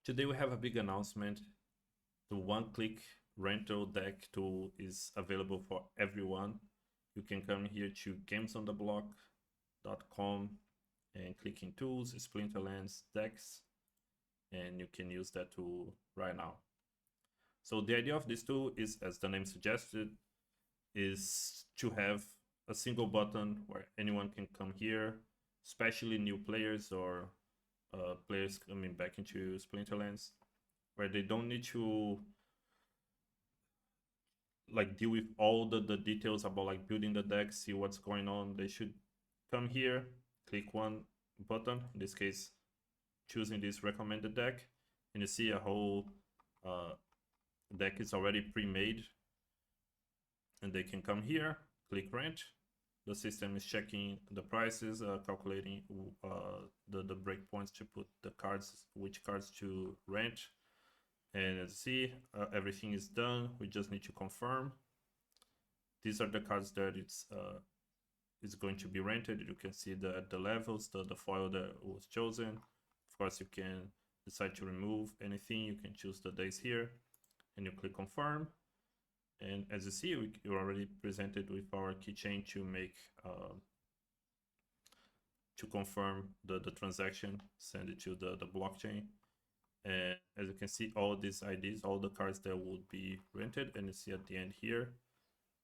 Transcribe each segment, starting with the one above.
Today we have a big announcement. The one-click rental deck tool is available for everyone. You can come here to gamesontheblock.com and click in tools, Splinterlands decks, and you can use that tool right now. So the idea of this tool is, as the name suggested, is to have a single button where anyone can come here, especially new players or players coming back into Splinterlands, where they don't need to like deal with all the details about like building the deck, see what's going on. They should come here, click one button, in this case choosing this recommended deck, and you see a whole deck is already pre-made, and they can come here, click rent. The system is checking the prices, calculating the breakpoints to put the cards, which cards to rent. And as you see, everything is done. We just need to confirm. These are the cards that it's going to be rented. You can see the levels, the foil that was chosen. Of course, you can decide to remove anything. You can choose the days here, and you click confirm. And as you see, you're already presented with our keychain to make to confirm the transaction, send it to the blockchain. And as you can see, all these IDs, all the cards that would be rented, and you see at the end here,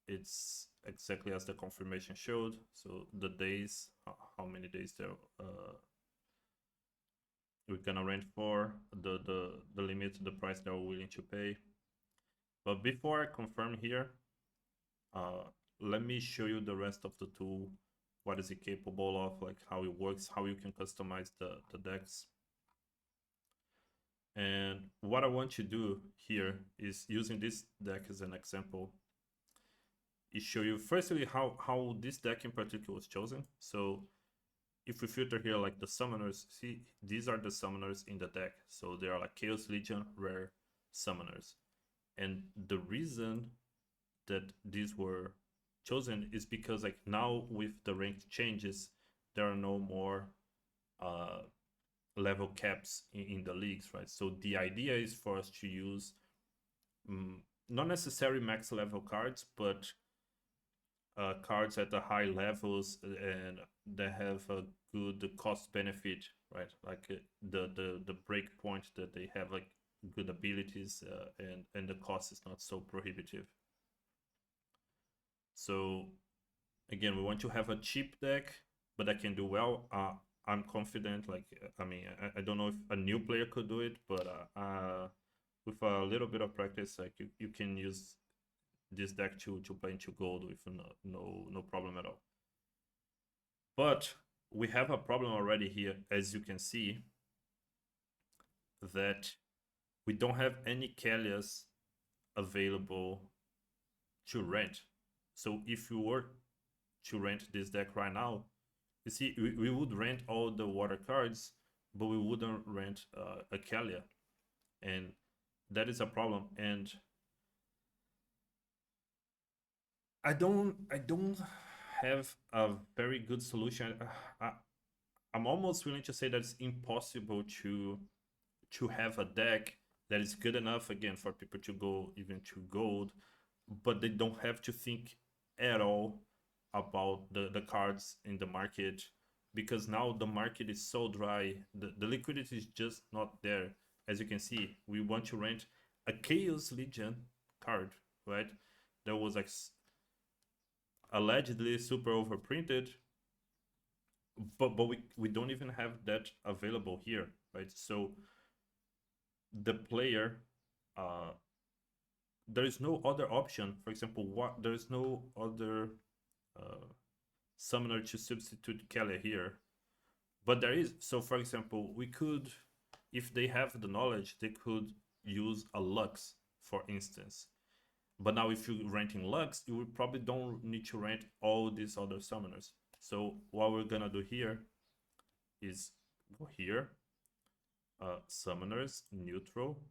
it's exactly as the confirmation showed. So the days, how many days there we're gonna rent for, the limit, the price that we're willing to pay. But before I confirm here, let me show you the rest of the tool. What is it capable of, like how it works, how you can customize the decks. And what I want to do here is, using this deck as an example, is show you firstly how this deck in particular was chosen. So if we filter here like the summoners, see, these are the summoners in the deck. So they are like Chaos Legion rare summoners. And the reason that these were chosen is because like now with the ranked changes, there are no more level caps in the leagues, right? So the idea is for us to use not necessarily max level cards, but cards at the high levels and that have a good cost benefit, right? Like the break point that they have like good abilities, and the cost is not so prohibitive. So again, we want to have a cheap deck, but that can do well. I'm confident. Like, I mean, I don't know if a new player could do it, but with a little bit of practice, like you can use this deck to play into gold with no problem at all. But we have a problem already here, as you can see, that we don't have any Kalias available to rent. So if you were to rent this deck right now, you see, we would rent all the water cards, but we wouldn't rent a Kalia, and that is a problem. And I don't have a very good solution. I'm almost willing to say that it's impossible to have a deck that is good enough again for people to go even to gold, but they don't have to think at all about the cards in the market, because now the market is so dry, the liquidity is just not there. As you can see, we want to rent a Chaos Legion card, right? That was like allegedly super overprinted, but we don't even have that available here, right? So the player, there is no other option. For example, there is no other summoner to substitute Kelly here, but there is. So for example, we could, if they have the knowledge, they could use a Lux, for instance. But now if you're renting Lux, you would probably don't need to rent all these other summoners. So what we're gonna do here is go here, summoners, neutral,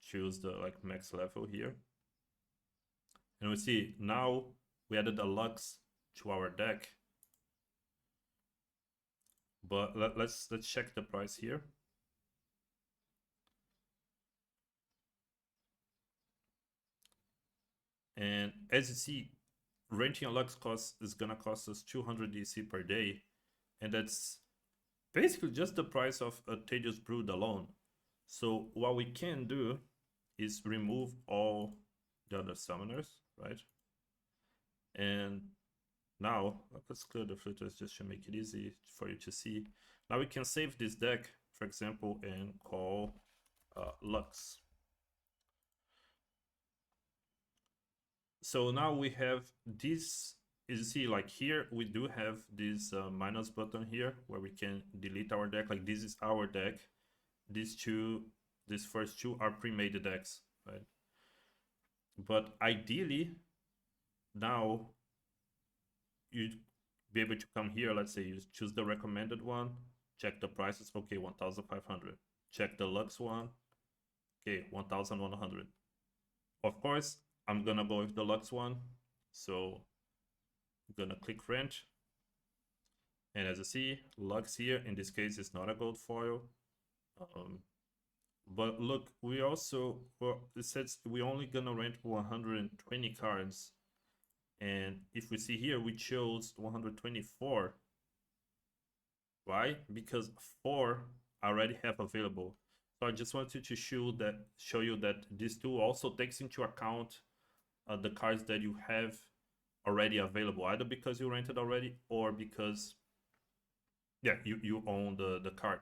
choose the like max level here. And we see now we added a Lux to our deck. But let's check the price here. And as you see, renting a Lux is gonna cost us 200 DC per day, and that's basically just the price of a Tejas Brood alone. So what we can do is remove all the other summoners, right? And now let's clear the filters just to make it easy for you to see. Now we can save this deck, for example, and call Lux. So now we have this. As you see, like here, we do have this minus button here where we can delete our deck. Like this is our deck. These first two are pre-made decks, right? But ideally, now you'd be able to come here. Let's say you choose the recommended one, check the prices. Okay, 1,500. Check the Lux one. Okay, 1,100. Of course, I'm gonna go with the Lux one. So I'm gonna click rent. And as you see, Lux here, in this case, is not a gold foil. But look, we also, well, it says we're only gonna rent 120 cards. And if we see here, we chose 124. Why? Because 4 I already have available. So I just wanted to show you that this tool also takes into account the cards that you have already available, either because you rented already or because you own the card.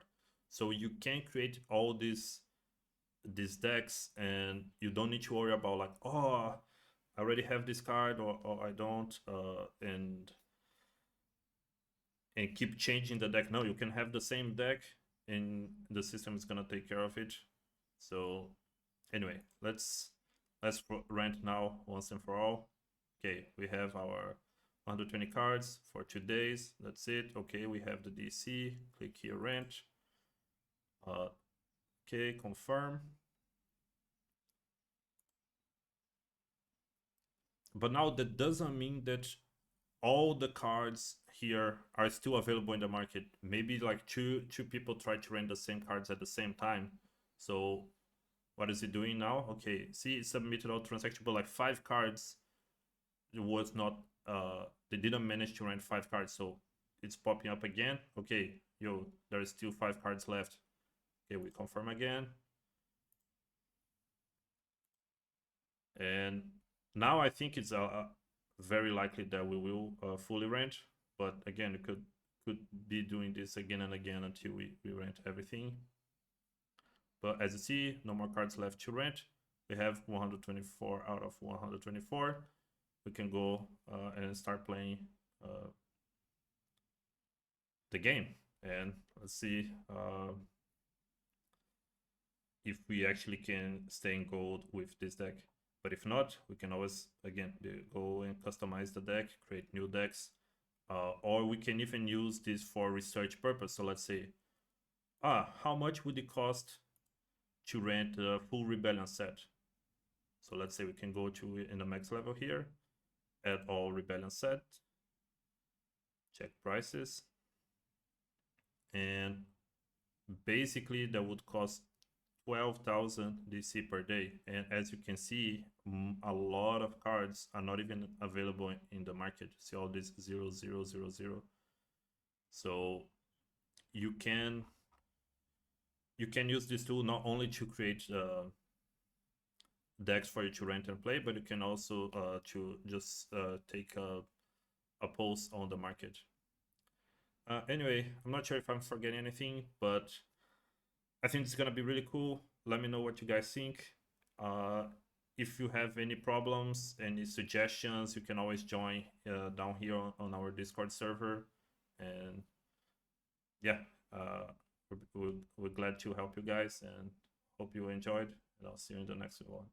So you can create all these decks and you don't need to worry about like, oh, I already have this card or I don't, and keep changing the deck. No, you can have the same deck and the system is gonna take care of it. So anyway, let's rent now once and for all. Okay, we have our 120 cards for 2 days. That's it. Okay, we have the DC. Click here, rent. Okay, confirm. But now that doesn't mean that all the cards here are still available in the market. Maybe like two people try to rent the same cards at the same time. So what is it doing now? Okay, see, it submitted all transactions, but like 5 cards, it was not, they didn't manage to rent 5 cards. So it's popping up again. Okay, yo, there is still 5 cards left. Okay, we confirm again. And now I think it's very likely that we will fully rent. But again, we could be doing this again and again until we rent everything. But as you see, no more cards left to rent. We have 124 out of 124. We can go and start playing the game. And let's see if we actually can stay in gold with this deck. But if not, we can always, again, go and customize the deck, create new decks. Or we can even use this for research purpose. So let's say, how much would it cost to rent a full Rebellion set? So let's say we can go to in the max level here, add all Rebellion set, check prices, and basically that would cost 12,000 DC per day. And as you can see, a lot of cards are not even available in the market. See all this 0, 0, 0, 0. So you can use this tool not only to create decks for you to rent and play, but you can also to just take a pulse on the market. Anyway, I'm not sure if I'm forgetting anything, but I think it's gonna be really cool. Let me know what you guys think. If you have any problems, any suggestions, you can always join down here on our Discord server. And yeah, we're glad to help you guys and hope you enjoyed. And I'll see you in the next one.